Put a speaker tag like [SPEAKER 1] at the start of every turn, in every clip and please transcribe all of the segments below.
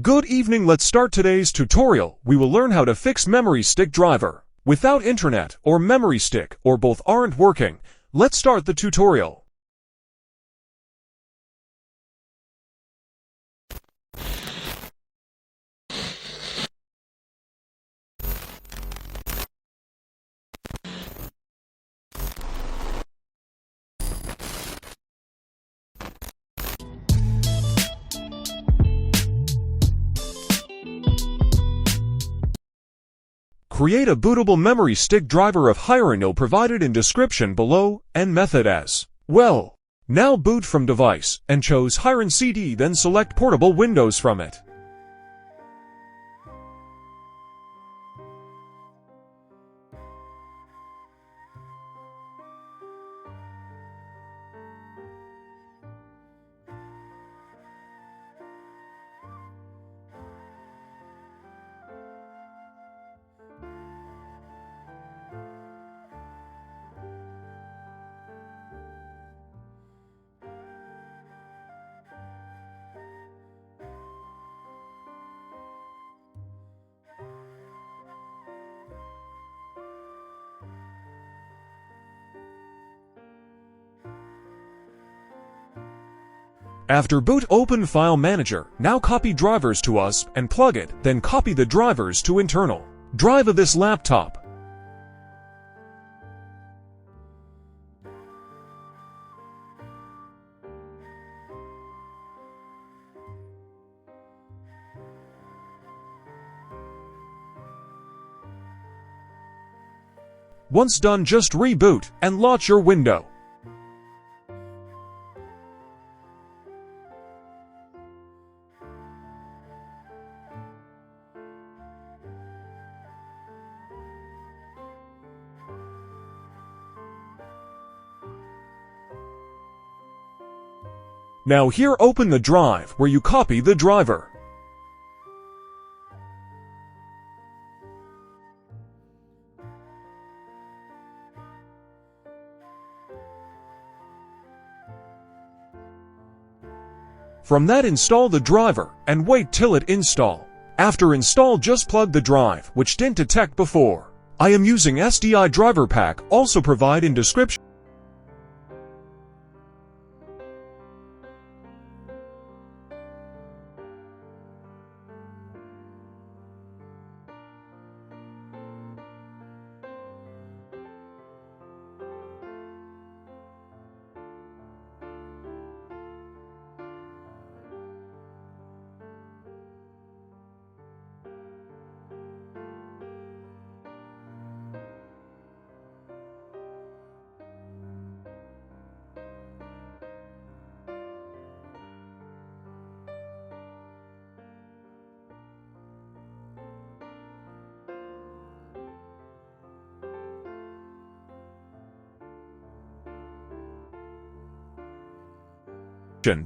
[SPEAKER 1] Good evening, let's start today's tutorial. We will learn how to fix memory stick driver. Without internet or memory stick or both aren't working, let's start the tutorial. Create a bootable memory stick driver of Hieronyl provided in description below and method as well. Now boot from device and choose Hieron CD, then select portable Windows from it. After boot, open File Manager. Now copy drivers to us and plug it, then copy the drivers to internal drive of this laptop. Once done, just reboot and launch your window. Now here, open the drive where you copy the driver. From that, install the driver and wait till it install. After install, just plug the drive which didn't detect before. I am using SDI driver pack, also provide in description.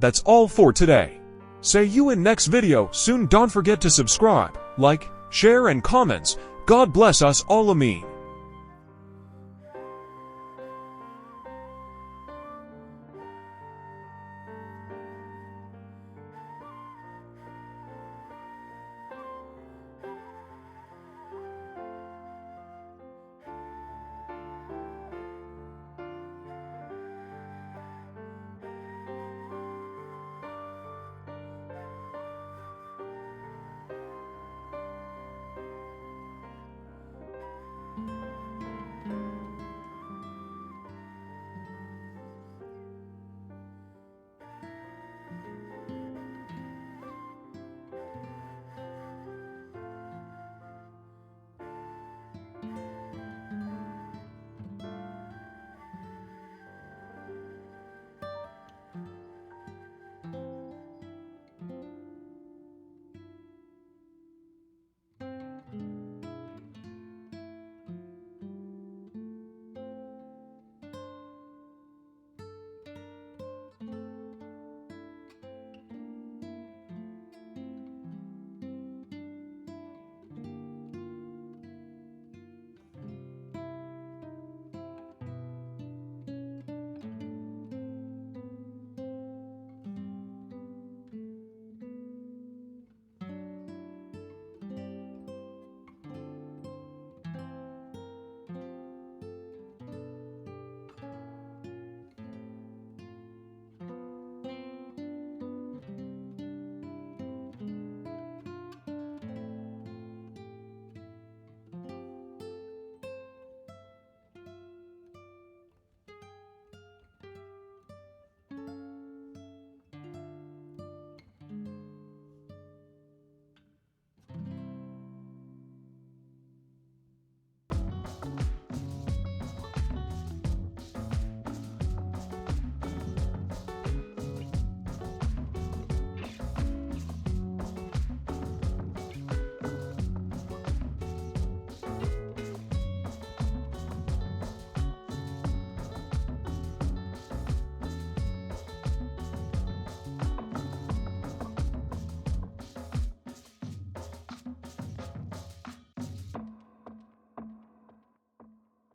[SPEAKER 1] That's all for today. See you in next video soon. Don't forget to subscribe, like, share and comments. God bless us all. Amin.